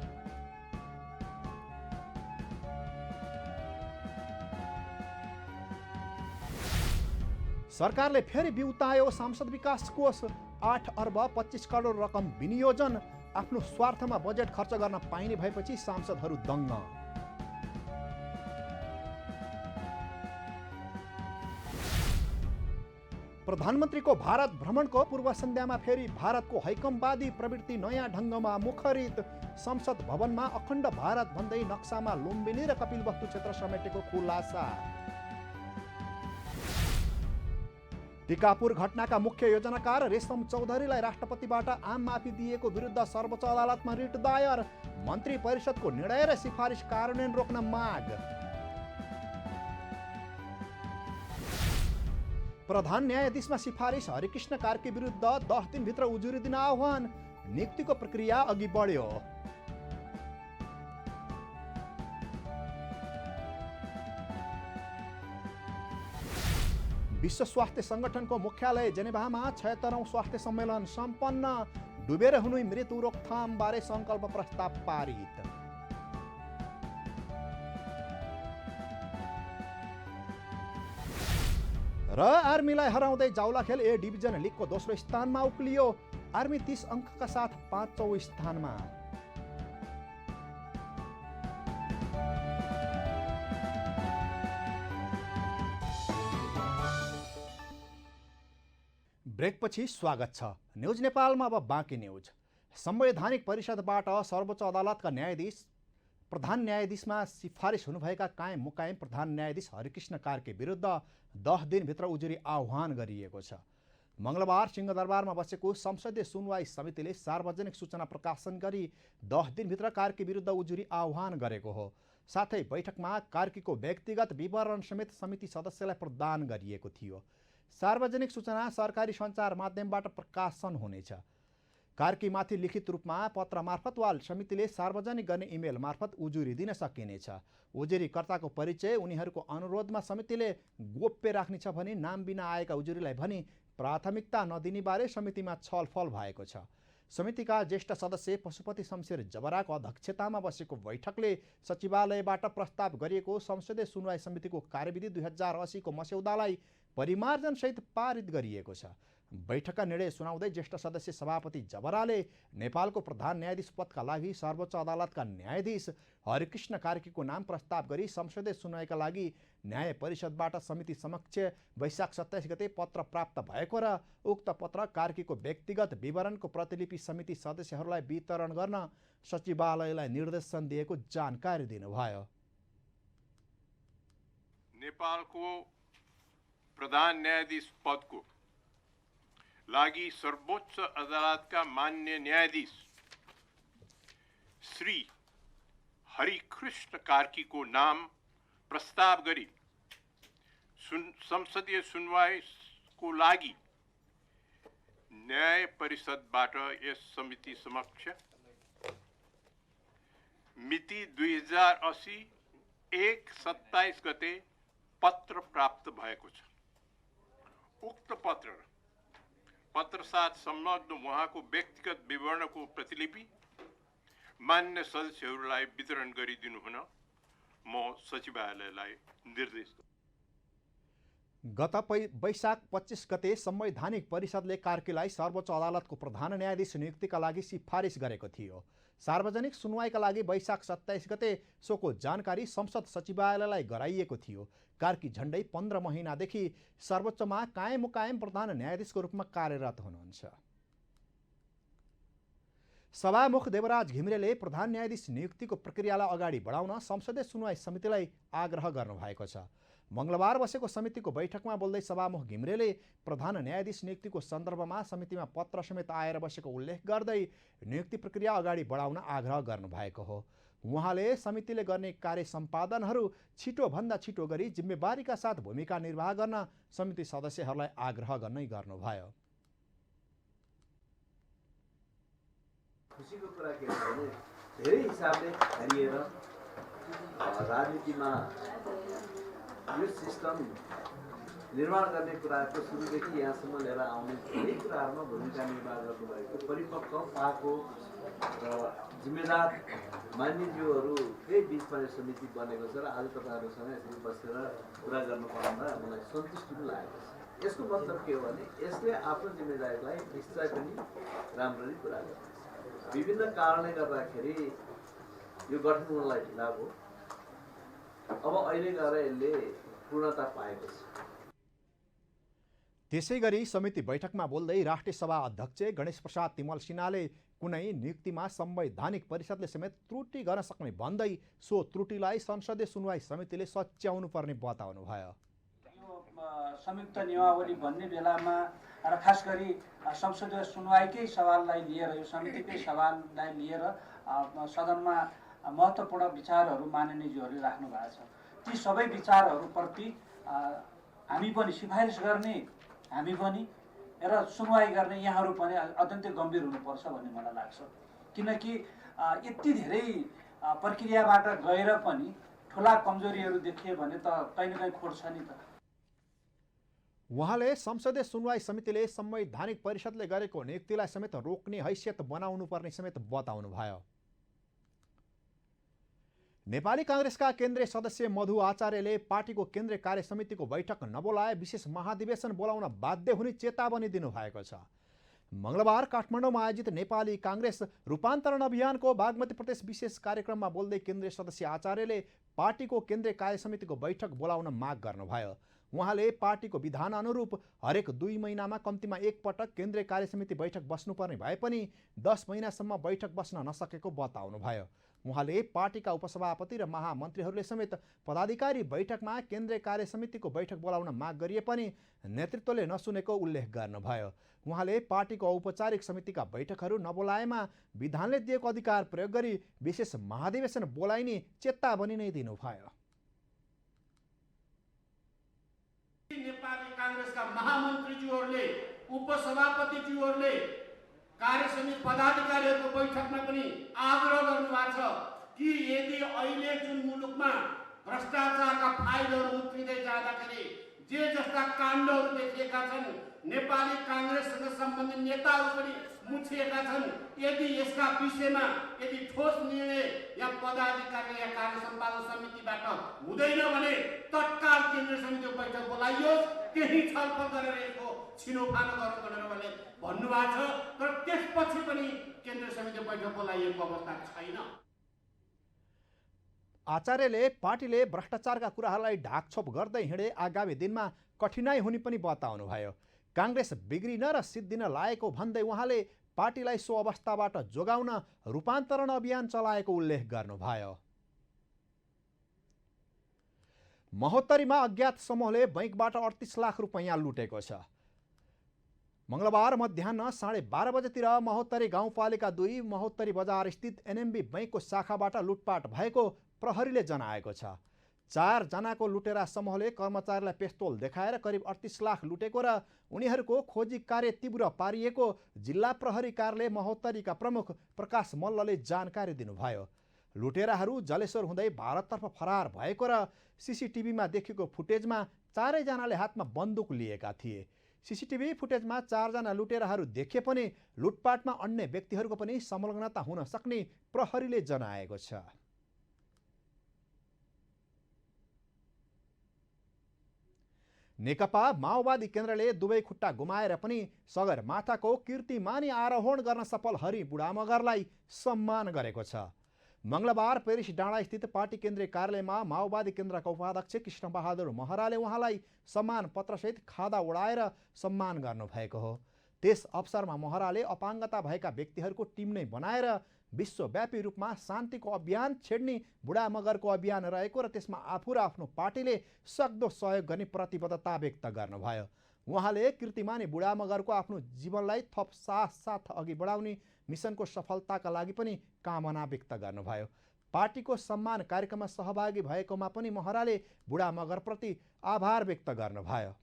सरकारले फेरि बिउतायो सांसद विकास कोष। 8 अर्ब 25 करोड रकम विनियोजन। आफ्नो स्वार्थमा बजेट खर्च गर्न पाइने भएपछि सांसदहरू दङ्ग। प्रधानमन्त्रीको भारत भ्रमणको पूर्व सन्ध्यामा फेरि भारतको हैकमवादी प्रवृत्ति नयाँ ढङ्गमा मुखरित। संसद भवनमा अखण्ड भारत भन्दै नक्सामा लुम्बिनी र कपिलवस्तु क्षेत्र समेटेको खुलासा। टिकापुर घटनाका मुख्य योजनाकार रेशम चौधरीलाई राष्ट्रपतिबाट आम माफी दिएको विरुद्ध सर्वोच्च अदालतमा रिट दायर। मन्त्री परिषदको निर्णय र सिफारिस कार्यान्वयन रोक्न माग। प्रधान न्यायाधीशमा सिफारिस हरिकृष्ण कार्की विरुद्ध 10 दिनभित्र उजुरी दिन आह्वान। नियुक्तिको प्रक्रिया अघि बढ्यो। विश्व स्वास्थ्य सङ्गठनको मुख्यालय जेनेभामा 76औं स्वास्थ्य सम्मेलन सम्पन्न। डुबेर हुने मृत्यु रोकथाम बारे सङ्कल्प प्रस्ताव पारित। र आर्मीलाई हराउँदै जाउलाखेल ए डिभिजन लिगको दोस्रो स्थानमा उक्लियो। आर्मी 30 अङ्कका साथ 5औं स्थानमा। ब्रेकपछि स्वागत छ। न्युज नेपालमा अब बाँकी न्युज। संवैधानिक परिषदबाट सर्वोच्च अदालतका न्यायाधीश प्रधान न्यायाधीशमा सिफारिस हुनुभएका कायम मुकायम प्रधान न्यायाधीश हरिकृष्ण कार्की विरुद्ध 10 दिनभित्र उजुरी आह्वान गरिएको छ। मङ्गलबार सिंहदरबारमा बसेको संसदीय सुनवाई समितिले सार्वजनिक सूचना प्रकाशन गरी 10 दिनभित्र कार्की विरुद्ध उजुरी आह्वान गरेको हो। साथै बैठकमा कार्कीको व्यक्तिगत विवरण समेत समिति सदस्यलाई प्रदान गरिएको थियो। सार्वजनिक सूचना सरकारी सञ्चार माध्यमबाट प्रकाशन हुनेछ। कार्कीमाथि लिखित रूपमा पत्र मार्फत वा समितिले सार्वजनिक गर्ने इमेल मार्फत उजुरी दिन सकिनेछ। उजुरीकर्ताको परिचय उनीहरूको अनुरोधमा समितिले गोप्य राख्नेछ भने नाम बिना आएका उजुरीलाई भने प्राथमिकता नदिने बारे समितिमा छलफल भएको छ। समितिका ज्येष्ठ सदस्य पशुपति शमशेर जबराको अध्यक्षतामा बसेको बैठकले सचिवालयबाट प्रस्ताव गरिएको संसदीय सुनवाई समितिको कार्यविधि 2080 को मस्यौदालाई परिमार्जनसहित पारित गरिएको छ। बैठकका निर्णय सुनाउँदै ज्येष्ठ सदस्य सभापति जबराले नेपालको प्रधान न्यायाधीश पदका लागि सर्वोच्च अदालतका न्यायाधीश हरिकृष्ण कार्कीको नाम प्रस्ताव गरी संसदीय सुनवाईका लागि न्याय परिषदबाट समिति समक्ष वैशाख 27 गते पत्र प्राप्त भएको र उक्त पत्र कार्कीको व्यक्तिगत विवरणको प्रतिलिपि समिति सदस्यहरूलाई वितरण गर्न सचिवालयलाई निर्देशन दिएको जानकारी दिनुभयो। नेपालको प्रधान न्यायाधीश पदको लागि सर्वोच्च अदालतका मान्य न्यायाधीश श्री हरिकृष्ण कार्कीको नाम प्रस्ताव गरी संसदीय सुनवाईको लागि न्याय परिषदबाट यस समिति समक्ष मिति 2080 1/27 गते पत्र प्राप्त भएको छ। उक्त पत्र साथ संलग्न उहाँको व्यक्तिगत विवरणको प्रतिलिपि मान्य सदस्यहरूलाई वितरण गरिदिनु हुन म सचिवालयलाई निर्देश गत वैशाख 25 गते संवैधानिक परिषदले कार्कीलाई सर्वोच्च अदालतको प्रधान न्यायाधीश नियुक्तिका लागि सिफारिस गरेको थियो। सार्वजनिक सुनवाईका लागि वैशाख 27 गते सोको जानकारी संसद सचिवालयलाई गराइएको थियो। कार्की झण्डै 15 महिनादेखि सर्वोच्चमा कायम मुकायम प्रधान न्यायाधीशको रूपमा कार्यरत हुनुहुन्छ। सभामुख देवराज घिमिरेले प्रधान न्यायाधीश नियुक्तिको प्रक्रियालाई अगाडि बढाउन संसदीय सुनवाई समितिलाई आग्रह गर्नुभएको छ। मङ्गलबार बसेको समितिको बैठकमा बोल्दै सभामुख घिमिरेले प्रधान न्यायाधीश नियुक्तिको सन्दर्भमा समितिमा पत्र समेत आएर बसेको उल्लेख गर्दै नियुक्ति प्रक्रिया अगाडि बढाउन आग्रह गर्नुभएको हो। उहाँले समितिले गर्ने कार्य सम्पादनहरू छिटोभन्दा छिटो गरी जिम्मेवारीका साथ भूमिका निर्वाह गर्न समिति सदस्यहरूलाई आग्रह गर्नै गर्नुभयो। खुसीको कुरा के छ भने धेरै हिसाबले हेरिएर राजनीतिमा यो सिस्टम निर्माण गर्ने कुराको सुरुदेखि यहाँसम्म लिएर आउने धेरै कुराहरूमा भूमिका निर्वाह गर्नुभएको परिपक्व पाएको र जिम्मेदार मान्यज्यूहरूकै बिचमा यो समिति बनेको छ र आज तपाईँहरूसँग यसरी बसेर कुरा गर्नु पाउँदा मलाई सन्तुष्टि पनि लागेको छ। यसको मतलब के हो भने यसले आफ्नो जिम्मेदारीलाई निश्चय पनि राम्ररी पुरा गर्छ। विभिन्न कारणले गर्दाखेरि यो गठन हुनलाई ढिला भयो। अब अहिले गएर यसले पूर्णता पाएको छ। त्यसैगरी समिति बैठकमा बोल्दै राष्ट्रिय सभा अध्यक्ष गणेश प्रसाद तिमल सिन्हाले कुनै नियुक्तिमा संवैधानिक परिषदले समेत त्रुटि गर्न सक्ने भन्दै सो त्रुटिलाई संसदीय सुनवाई समितिले सच्याउनु पर्ने बताउनुभयो। संयुक्त नियमावली भन्ने बेलामा र खास गरी संसदीय सुनवाईकै सवाललाई लिएर यो समितिकै सवाललाई लिएर सदनमा महत्त्वपूर्ण विचारहरू माननीयज्यूहरूले राख्नु भएको छ। ती सबै विचारहरूप्रति हामी पनि सिफारिस गर्ने, हामी पनि र सुनवाई गर्ने यहाँहरू पनि अत्यन्तै गम्भीर हुनुपर्छ भन्ने मलाई लाग्छ। किनकि यति धेरै प्रक्रियाबाट गएर पनि ठुला कमजोरीहरू देखिए भने त कहीँ न कहीँ खोट छ नि त। उहाँले संसदीय सुनवाई समितिले संवैधानिक परिषदले गरेको नियुक्तिलाई समेत रोक्ने हैसियत बनाउनु पर्ने समेत बताउनुभयो। नेपाली काङ्ग्रेसका केन्द्रीय सदस्य मधु आचार्यले पार्टीको केन्द्रीय कार्य समितिको बैठक नबोलाए विशेष महाधिवेशन बोलाउन बाध्य हुने चेतावनी दिनुभएको छ। मङ्गलबार काठमाडौँमा आयोजित नेपाली काङ्ग्रेस रूपान्तरण अभियानको बागमती प्रदेश विशेष कार्यक्रममा बोल्दै केन्द्रीय सदस्य आचार्यले पार्टीको केन्द्रीय कार्य समितिको बैठक बोलाउन माग गर्नुभयो। उहाँले पार्टीको विधान अनुरूप हरेक 2 महिनामा कम्तीमा एक पटक केन्द्रीय कार्य समिति बैठक बस्नुपर्ने भए पनि 10 महिनासम्म बैठक बस्न नसकेको बताउनुभयो। उहाँले पार्टीका उपसभापति र महामन्त्रीहरूले समेत पदाधिकारी बैठकमा केन्द्रीय कार्य समितिको बैठक बोलाउन माग गरिए पनि नेतृत्वले नसुनेको उल्लेख गर्नुभयो। उहाँले पार्टीको औपचारिक समितिका बैठकहरू नबोलाएमा विधानले दिएको अधिकार प्रयोग गरी विशेष महाधिवेशन बोलाइने चेतावनी नै दिनुभयो। नेपाली काङ्ग्रेसका महामन्त्रीज्यूहरूले, उपसभापतिज्यूहरूले कार्य समिति पदाधिकारीहरूको बैठकमा पनि आग्रह गर्नुभएको छ कि यदि अहिले जुन मुलुकमा भ्रष्टाचारका फाइलहरू उत्रिँदै जाँदाखेरि जे जस्ता काण्डहरू देखिएका छन्, नेपाली काङ्ग्रेससँग सम्बन्धित नेताहरू पनि मुछिएका छन्, यदि यसका विषयमा यदि ठोस निर्णय या पदाधिकारी या कार्य सम्पादन समितिबाट हुँदैन भने तत्काल केन्द्रीय समितिको बैठक बोलाइयोस् त्यही छलफल गरेर यसको छिनोफानो गर्नु भनेर उहाँले भन्नुभएको छ। तर त्यसपछि पनि केन्द्रीय समिति बैठक बोलाइएको अवस्था छैन। आचार्यले पार्टीले भ्रष्टाचारका कुराहरूलाई ढाकछोप गर्दै हिँडे आगामी दिनमा कठिनाई हुने पनि बताउनुभयो। काङ्ग्रेस बिग्रिन र सिद्धिन लागेको भन्दै उहाँले पार्टीलाई सो अवस्थाबाट जोगाउन रूपान्तरण अभियान चलाएको उल्लेख गर्नुभयो। महोत्तरीमा अज्ञात समूहले बैंकबाट 38 लाख रुपैयाँ लुटेको छ। मङ्गलबार मध्याह 12:30 बजेतिर महोत्तरी गाउँपालिका 2 महोत्तरी बजार स्थित एनएमबी बैंकको शाखाबाट लुटपाट भएको प्रहरीले जनाएको छ। 4 जनाको लुटेरा समूहले कर्मचारीलाई पिस्तोल देखाएर करिब 38 लाख लुटेको र उनीहरूको खोजी कार्य तीव्र पारिएको जिल्ला प्रहरी कार्यालय महोत्तरीका प्रमुख प्रकाश मल्लले जानकारी दिनुभयो। लुटेराहरू जलेश्वर हुँदै भारततर्फ फरार भएको र सीसीटीभीमा देखेको फुटेजमा 4 जनाले हातमा बन्दुक लिएका थिए। सीसीटीभी फुटेजमा 4 जना लुटेराहरू देखिए पनि लुटपाटमा अन्य व्यक्तिहरूको पनि संलग्नता हुन सक्ने प्रहरीले जनाएको छ। नेकपा माओवादी केन्द्रले दुवै खुट्टा गुमाएर पनि सगरमाथाको कीर्तिमानी आरोहण गर्न सफल हरि बुढामगरलाई सम्मान गरेको छ। मङ्गलबार पेरिस डाँडा स्थित पार्टी केन्द्रीय कार्यालयमा माओवादी केन्द्रका उपाध्यक्ष कृष्णबहादुर महराले उहाँलाई सम्मान पत्रसहित खादा उडाएर सम्मान गर्नुभएको हो। त्यस अवसरमा महराले अपाङ्गता भएका व्यक्तिहरूको टिम नै बनाएर विश्वव्यापी रूपमा शान्तिको अभियान छेड्ने बुढामगरको अभियान रहेको र त्यसमा आफू र आफ्नो पार्टीले सक्दो सहयोग गर्ने प्रतिबद्धता व्यक्त गर्नुभयो। उहाँले कीर्तिमानी बुढामगरको आफ्नो जीवनलाई थप साथ अघि बढाउने मिसनको सफलताका लागि पनि कामना व्यक्त गर्नुभयो। पार्टीको सम्मान कार्यक्रममा सहभागी भएकोमा पनि महराले बुढामगरप्रति आभार व्यक्त गर्नुभयो।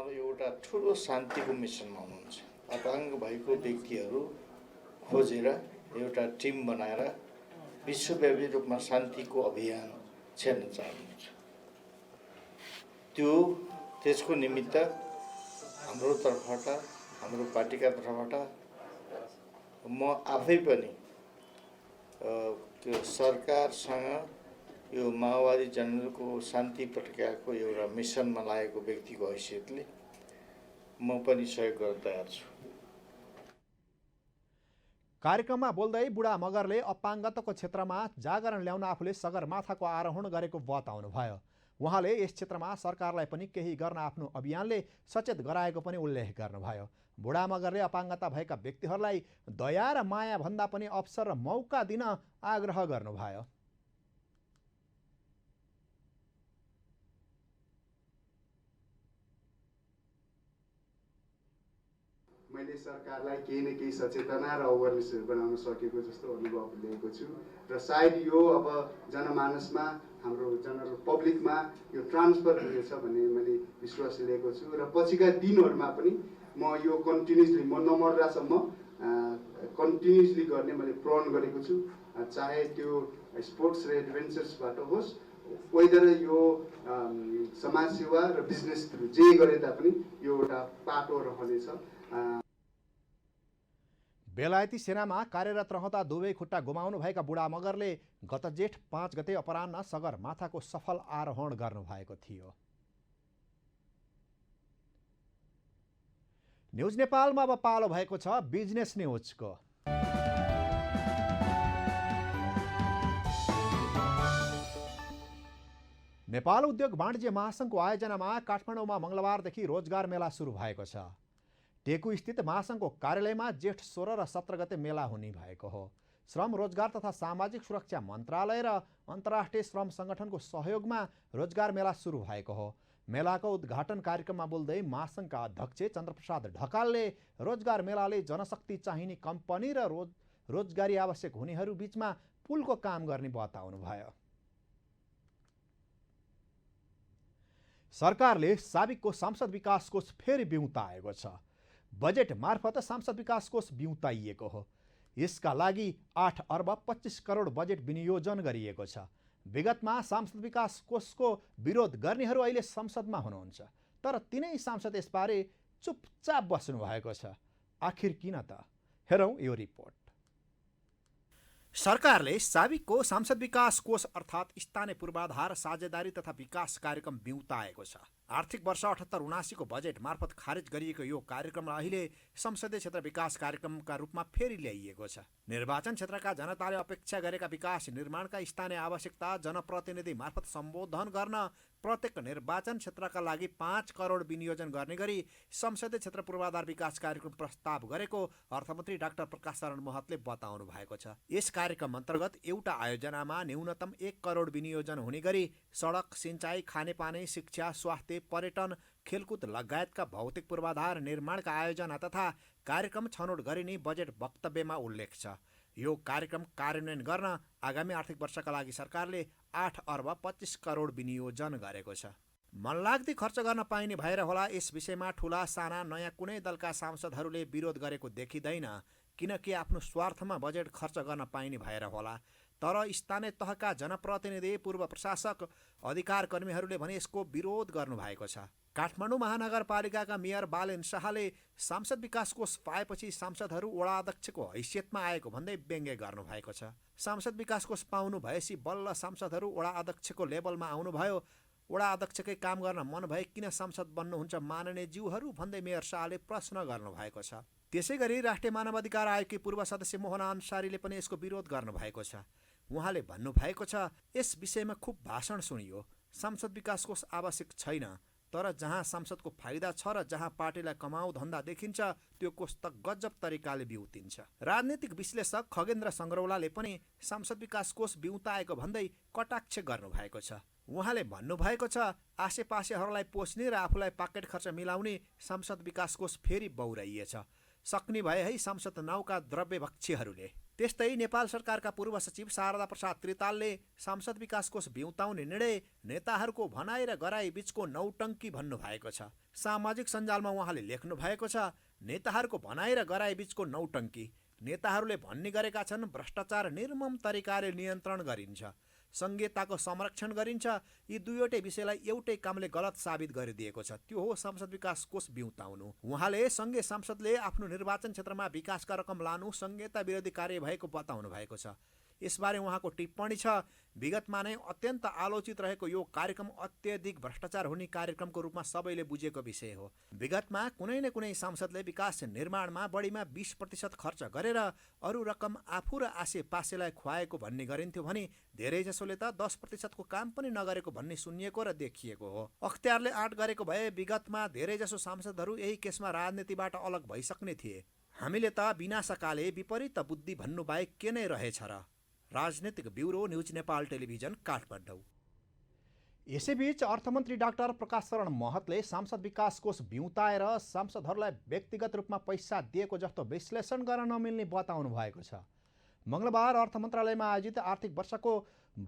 एउटा ठुलो शान्तिको मिसनमा हुनुहुन्छ। अपाङ्ग भएको व्यक्तिहरू खोजेर एउटा टिम बनाएर विश्वव्यापी रूपमा शान्तिको अभियान छेड्न चाहनुहुन्छ। त्यसको निमित्त हाम्रो तर्फबाट, हाम्रो पार्टीका तर्फबाट म आफै पनि त्यो सरकारसँग यो माओवादी जनताको शान्ति प्रक्रियाको एउटा मिसनमा लागेको व्यक्तिको हैसियतले म पनि सहयोग गर्न तयार छु। कार्यक्रममा बोल्दै बुढामगरले अपाङ्गताको क्षेत्रमा जागरण ल्याउन आफूले सगरमाथाको आरोहण गरेको बताउनुभयो। उहाँले यस क्षेत्रमा सरकारलाई पनि केही गर्न आफ्नो अभियानले सचेत गराएको पनि उल्लेख गर्नुभयो। बुढामगरले अपाङ्गता भएका व्यक्तिहरूलाई दया र माया भन्दा पनि अवसर र मौका दिन आग्रह गर्नुभयो। मैले सरकारलाई केही न केही सचेतना र अवेरनेसहरू बनाउन सकेको जस्तो अनुभव लिएको छु र सायद यो अब जनमानसमा, हाम्रो जनरल पब्लिकमा यो ट्रान्सफर हुनेछ भन्ने मैले विश्वास लिएको छु र पछिका दिनहरूमा पनि म यो कन्टिन्युसली म नमर्दासम्म कन्टिन्युसली गर्ने मैले प्रण गरेको छु। चाहे त्यो स्पोर्ट्स र एडभेन्चर्सबाट होस्, वेदर यो समाजसेवा र बिजनेस थ्रु जे गरे तापनि यो एउटा पाटो रहनेछ। बेलायती सेनामा कार्यरत रहँदा दुवै खुट्टा गुमाउनु भएका बुढामगरले गत जेठ 5 गते अपराह्न सगरमाथाको सफल आरोहण गर्नुभएको थियो। न्युज नेपालमा अब पालो भएको छ बिजनेस न्युजको। नेपाल उद्योग वाणिज्य महासङ्घको आयोजनामा काठमाडौँमा मङ्गलबारदेखि रोजगार मेला सुरु भएको छ। टेकु स्थित महासङ्घको कार्यालयमा जेठ 16 र 17 गते मेला हुने भएको हो। श्रम रोजगार तथा सामाजिक सुरक्षा मन्त्रालय र अन्तर्राष्ट्रिय श्रम सङ्गठनको सहयोगमा रोजगार मेला सुरु भएको हो। मेलाको उद्घाटन कार्यक्रममा बोल्दै महासङ्घका अध्यक्ष चन्द्रप्रसाद ढकालले रोजगार मेलाले जनशक्ति चाहिने कम्पनी र रोजगारी आवश्यक हुनेहरू बीचमा पुलको काम गर्ने बताउनुभयो। सरकारले साबिकको सांसद विकास कोष फेरि बिउताएको छ। बजेट मार्फत सांसद विकास कोष बिउताइएको हो। यसका लागि 8 अर्ब 25 करोड बजेट विनियोजन गरिएको छ। विगतमा सांसद विकास कोषको विरोध गर्नेहरू अहिले संसदमा हुनुहुन्छ, तर तिनै सांसद यसबारे चुपचाप बस्नु भएको छ। आखिर किन त? हेरौँ यो रिपोर्ट। सरकारले साविकको सांसद विकास कोष अर्थात् स्थानीय पूर्वाधार साझेदारी तथा विकास कार्यक्रम बिउताएको छ। आर्थिक वर्ष 78-79 को बजेट मार्फत खारेज गरिएको यो कार्यक्रमलाई अहिले संसदीय क्षेत्र विकास कार्यक्रमका रूपमा फेरि ल्याइएको छ। निर्वाचन क्षेत्रका जनताले अपेक्षा गरेका विकास निर्माणका स्थानीय आवश्यकता जनप्रतिनिधि मार्फत सम्बोधन गर्न प्रत्येक निर्वाचन क्षेत्रका लागि 5 करोड विनियोजन गर्ने गरी संसदीय क्षेत्र पूर्वाधार विकास कार्यक्रम प्रस्ताव गरेको अर्थमन्त्री डाक्टर प्रकाश शरण महतले बताउनु भएको छ। यस कार्यक्रम अन्तर्गत एउटा आयोजनामा न्यूनतम 1 करोड विनियोजन हुने गरी सडक, सिंचाई, खानेपानी, शिक्षा, स्वास्थ्य, पर्यटन, खेलकुद लगायतका भौतिक पूर्वाधार निर्माणका आयोजना तथा कार्यक्रम छनौट गरिने बजेट वक्तव्यमा उल्लेख छ। यो कार्यक्रम कार्यान्वयन गर्न आगामी आर्थिक वर्षका लागि सरकारले 8 अर्ब 25 करोड विनियोजन गरेको छ। मनलाग्दी खर्च गर्न पाइने भएर होला यस विषयमा ठुला साना नयाँ कुनै दलका सांसदहरूले विरोध गरेको देखिँदैन, किनकि आफ्नो स्वार्थमा बजेट खर्च गर्न पाइने भएर होला। तर स्थानीय तहका जनप्रतिनिधि, पूर्व प्रशासक, अधिकार कर्मीहरूले भने यसको विरोध गर्नुभएको छ। काठमाडौँ महानगरपालिकाका मेयर बालेन शाहले सांसद विकास कोष पाएपछि सांसदहरू वडा अध्यक्षको हैसियतमा आएको भन्दै व्यङ्ग्य गर्नुभएको छ। सांसद विकास कोष पाउनु भएपछि बल्ल सांसदहरू वडा अध्यक्षको लेभलमा आउनुभयो। वडा अध्यक्षकै काम गर्न मन भए किन सांसद बन्नुहुन्छ माननीय ज्यूहरू भन्दै मेयर शाहले प्रश्न गर्नुभएको छ। त्यसै गरी राष्ट्रिय मानव अधिकार आयोगकी पूर्व सदस्य मोहन अन्सारीले पनि यसको विरोध गर्नुभएको छ। उहाँले भन्नुभएको छ, यस विषयमा खुब भाषण सुनियो, सांसद विकास कोष आवश्यक छैन, तर जहाँ सांसदको फाइदा छ र जहाँ पार्टीलाई कमाउ धन्दा देखिन्छ त्यो कोष त गजब तरिकाले बिउतिन्छ। राजनीतिक विश्लेषक खगेन्द्र सङ्ग्रौलाले पनि सांसद विकास कोष बिउताएको भन्दै कटाक्ष गर्नुभएको छ। उहाँले भन्नुभएको छ, आसेपासेहरूलाई पोस्ने र आफूलाई पाकेट खर्च मिलाउने सांसद विकास कोष फेरि बौराइएछ। सक्ने भए है सांसद नाउका द्रव्यभक्षीहरूले। त्यस्तै नेपाल सरकारका पूर्व सचिव शारदा प्रसाद त्रितालले सांसद विकास कोष बिउताउने निर्णय नेताहरूको भनाइ र गराई बीचको नौटङ्की भन्नुभएको छ। सामाजिक सञ्जालमा उहाँले लेख्नु भएको छ, नेताहरूको भनाइ र गराई बीचको नौटङ्की। नेताहरूले भन्ने गरेका छन् भ्रष्टाचार निर्मम तरिकाले नियन्त्रण गरिन्छ, संहिताको संरक्षण गरिन्छ। यी दुईवटै विषयलाई एउटै कामले गलत साबित गरिदिएको छ, त्यो हो सांसद विकास कोष बिउताउनु। उहाँले सँगै सांसदले आफ्नो निर्वाचन क्षेत्रमा विकासका रकम लानु संहिता विरोधी कार्य भएको बताउनु भएको छ। यसबारे उहाँको टिप्पणी छ, विगतमा नै अत्यन्त आलोचित रहेको यो कार्यक्रम अत्यधिक भ्रष्टाचार हुने कार्यक्रमको रूपमा सबैले बुझेको विषय हो। विगतमा कुनै न कुनै सांसदले विकास निर्माणमा बढीमा 20% खर्च गरेर अरू रकम आफू र आसेपासेलाई खुवाएको भन्ने गरिन्थ्यो भने धेरैजसोले त 10% को काम पनि नगरेको भन्ने सुनिएको र देखिएको हो। अख्तियारले आँट गरेको भए विगतमा धेरैजसो सांसदहरू यही केसमा राजनीतिबाट अलग भइसक्ने थिए। हामीले त विनाशकाले विपरीत बुद्धि भन्नुबाहेक के नै रहेछ र। राजनीतिक bureau, news Nepal television, Kathmandu. यसैबीच अर्थमन्त्री डाक्टर प्रकाश शरण महतले सांसद विकास कोष बिउताएर सांसदहरूलाई व्यक्तिगत रूपमा पैसा दिएको जस्तो विश्लेषण गर्न नमिल्ने बताउनु भएको छ। मङ्गलबार अर्थ मन्त्रालयमा आयोजित आर्थिक वर्षको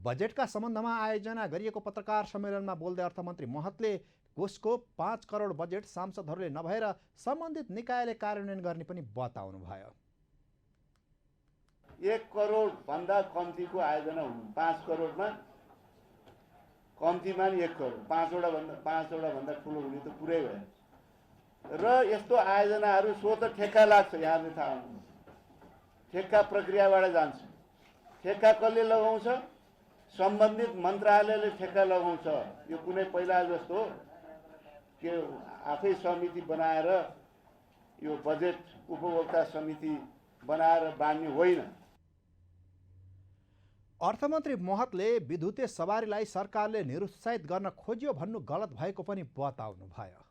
बजेटका सम्बन्धमा आयोजना गरिएको पत्रकार सम्मेलनमा बोल्दै अर्थमन्त्री महतले कोषको 5 करोड बजेट सांसदहरूले नभएर सम्बन्धित निकायले कार्यान्वयन गर्ने पनि बताउनु भयो। 1 करोड भन्दा कम्तीको आयोजना हुनु, 5 करोडमा कम्तीमा नि 1 करोड, 5वटा भन्दा ठुलो हुने त पुरै भयो। र यस्तो आयोजनाहरू स्वत ठेक्का लाग्छ, यहाँले थाहा हुनुहुन्छ, ठेक्का प्रक्रियाबाट जान्छ। ठेक्का कसले लगाउँछ? सम्बन्धित मन्त्रालयले ठेक्का लगाउँछ। यो कुनै पहिला जस्तो के आफै समिति बनाएर यो बजेट उपभोक्ता समिति बनाएर बाँड्ने होइन। अर्थमन्त्री महतले विद्युतीय सवारीलाई सरकारले निरुत्साहित गर्न खोज्यो भन्नु गलत भएको पनि बताउनु भयो।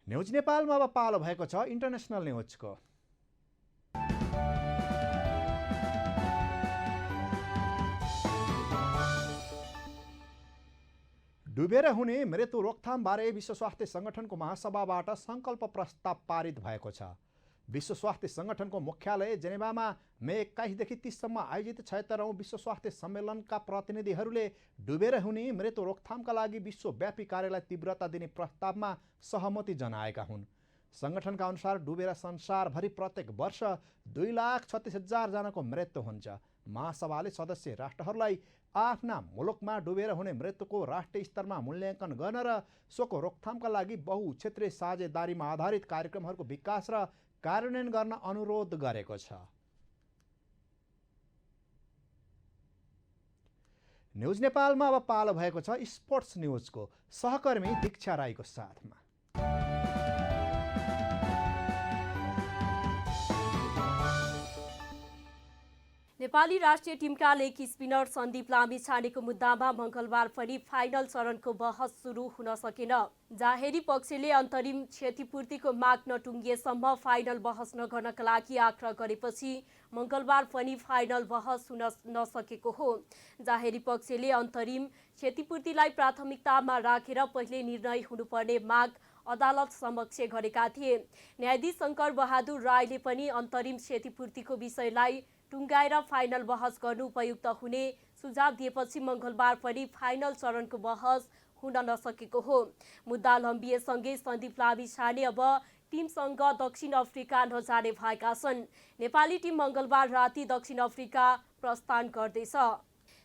न्युज नेपालमा अब पालो भएको छ इन्टरनेसनल न्युजको। डुबेर हुने मृत्यु रोकथामबारे विश्व स्वास्थ्य सङ्गठनको महासभाबाट सङ्कल्प प्रस्ताव पारित भएको छ। विश्व स्वास्थ्य सङ्गठनको मुख्यालय जेनेभामा मे 21देखि 30सम्म आयोजित 76औं विश्व स्वास्थ्य सम्मेलनका प्रतिनिधिहरूले डुबेर हुने मृत्यु रोकथामका लागि विश्वव्यापी कार्यलाई तीव्रता दिने प्रस्तावमा सहमति जनाएका हुन्। सङ्गठनका अनुसार डुबेर संसारभरि प्रत्येक वर्ष 2,36,000 जनाको मृत्यु हुन्छ। महासभाले सदस्य राष्ट्रहरूलाई आफ्ना मुलुकमा डुबेर हुने मृत्युको राष्ट्रिय स्तरमा मूल्याङ्कन गर्न र सोको रोकथामका लागि बहुक्षेत्रीय साझेदारीमा आधारित कार्यक्रमहरूको विकास र कार्यान्वयन गर्न अनुरोध गरेको छ। न्युज नेपालमा अब पालो भएको छ स्पोर्ट्स न्युजको सहकर्मी दीक्षा राईको साथमा। नेपाली राष्ट्रिय टिमका लेग स्पिनर सन्दीप लामिछानेको मुद्दामा मङ्गलबार पनि फाइनल चरणको बहस सुरु हुन सकेन। जाहेरी पक्षले अन्तरिम क्षतिपूर्तिको माग नटुङ्गिएसम्म फाइनल बहस नगर्नका लागि आग्रह गरेपछि मङ्गलबार पनि फाइनल बहस हुन नसकेको हो। जाहेरी पक्षले अन्तरिम क्षतिपूर्तिलाई प्राथमिकतामा राखेर पहिले निर्णय हुनुपर्ने माग अदालत समक्ष गरेका थिए। न्यायाधीश शङ्कर बहादुर राईले पनि अन्तरिम क्षतिपूर्तिको विषयलाई टुङ्गाएर फाइनल बहस गर्नु उपयुक्त हुने सुझाव दिएपछि मङ्गलबार पनि फाइनल चरणको बहस हुन नसकेको हो। मुद्दा लम्बिएसँगै सन्दीप लामिछाने अब टिमसँग दक्षिण अफ्रिका नजाने भएका छन्। नेपाली टिम मङ्गलबार राति दक्षिण अफ्रिका प्रस्थान गर्दैछ।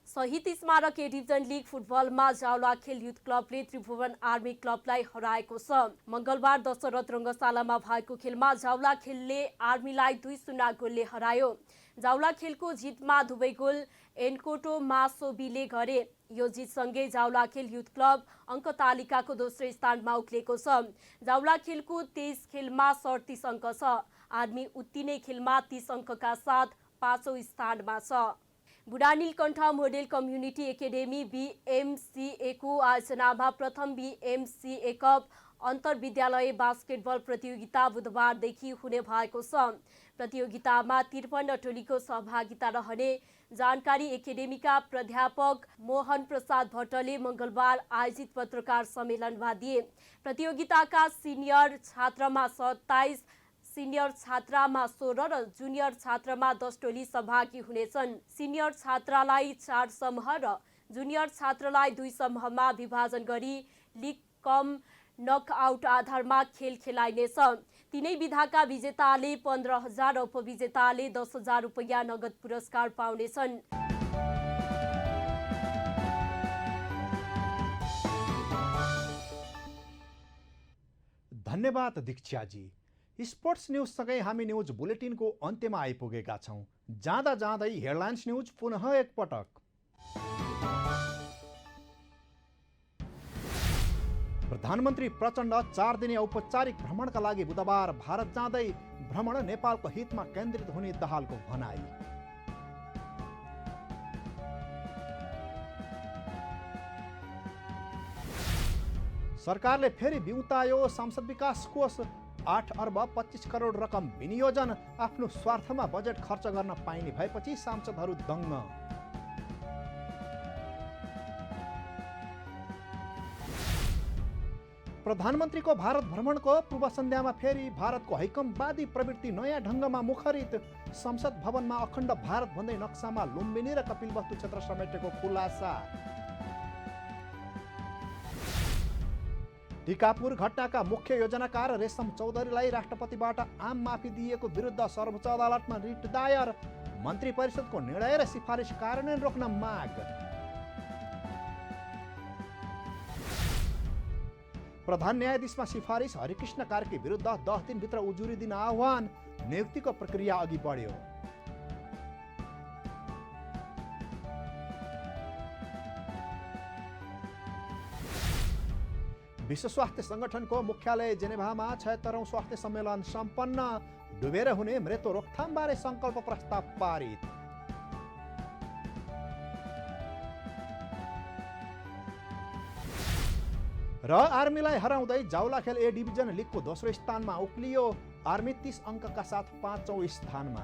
शहीद स्मारक ए डिभिजन लिग फुटबलमा जावलाखेल युथ क्लबले त्रिभुवन आर्मी क्लबलाई हराएको छ। मङ्गलबार दशरथ रङ्गशालामा भएको खेलमा जावलाखेलले आर्मीलाई 2-0 गोलले हरायो। जावलाखेलको जितमा दुवै गोल एन्कोटो मासोबीले गरे। यो जितसँगै जावलाखेल युथ क्लब अङ्क तालिकाको दोस्रो स्थानमा उक्लेको छ। जावलाखेलको 23 खेलमा 37 अङ्क छ। आर्मी उत्तिनै खेलमा 30 अङ्कका साथ 5औं स्थानमा छ। बुढा Neelkanth model community academy BMCA को आयोजनामा प्रथम BMCA कप अन्तर्विद्यालय बास्केटबल प्रतियोगिता बुधबारदेखि हुने भएको छ। प्रतियोगितामा 53 टोलीको सहभागिता रहने जानकारी एकाडेमीका प्राध्यापक मोहन प्रसाद भट्टले मङ्गलबार आयोजित पत्रकार सम्मेलनमा दिए। प्रतियोगिताका सिनियर छात्रमा 27, सिनियर छात्रामा 16 र जुनियर छात्रमा 10 टोली सहभागी हुनेछन्। सिनियर छात्रालाई 4 समूह र जुनियर छात्रालाई 2 समूहमा विभाजन गरी लिग कम नकआउट आधारमा खेल खेलाइनेछ। तीनै विधाका विजेताले 15,000 र उपविजेताले 10,000 रुपैयाँ नगद पुरस्कार पाउनेछन्। धन्यवाद दीक्षाजी। स्पोर्ट्स न्युजसँगै हामी न्युज बुलेटिनको अन्त्यमा आइपुगेका छौँ। जाँदा जाँदै हेडलाइन्स न्युज पुनः एकपटक। प्रधानमन्त्री प्रचण्ड 4 दिने औपचारिक भ्रमणका लागि बुधबार भारत जाँदै भ्रमण नेपालको हितमा केन्द्रित हुने दाहालको भनाई। सरकारले फेरि बिउतायो सांसद विकास कोष 8 अर्ब 25 करोड रकम विनियोजन। आफ्नो स्वार्थमा बजेट खर्च गर्न पाइने भएपछि सांसदहरू दङ्ग। प्रधानमन्त्रीको भारत भ्रमणको पूर्व सन्ध्यामा फेरि भारतको हैकमवादी प्रवृत्ति नयाँ ढङ्गमा मुखरित। संसद भवनमा अखण्ड भारत भन्दै नक्सामा लुम्बिनी र कपिलवस्तु क्षेत्र समेटेको खुलासा। टिकापुर घटनाका मुख्य योजनाकार रेशम चौधरीलाई राष्ट्रपतिबाट आम माफी दिएको विरुद्ध सर्वोच्च अदालतमा रिट दायर। मन्त्री परिषदको निर्णय र सिफारिस कार्यान्वयन रोक्न माग। प्रधान न्यायाधीशमा सिफारिस हरिकृष्ण कार्की विरुद्ध 10 दिनभित्र उजुरी दिन आह्वान। नियुक्तिको प्रक्रिया अघि बढ्यो। विश्व स्वास्थ्य सङ्गठनको मुख्यालय जेनेभामा 76औं स्वास्थ्य सम्मेलन सम्पन्न। डुबेर हुने मृत्यु रोकथामबारे सङ्कल्प प्रस्ताव पारित। र आर्मीलाई हराउँदै जावलाखेल ए डिभिजन लिगको दोस्रो स्थानमा उक्लियो। आर्मी 30 अङ्कका साथ 5औं स्थानमा।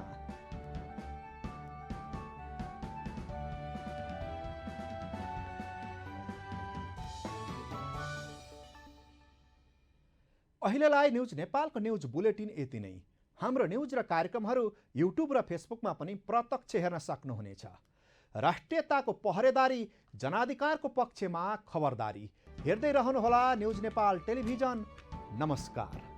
अहिलेलाई न्युज नेपालको न्युज बुलेटिन यति नै। हाम्रो न्युज र कार्यक्रमहरू युट्युब र फेसबुकमा पनि प्रत्यक्ष हेर्न सक्नुहुनेछ। राष्ट्रियताको पहरेदारी, जनाधिकारको पक्षमा खबरदारी। हेर्दै रहनुहोला न्युज नेपाल टेलिभिजन। नमस्कार।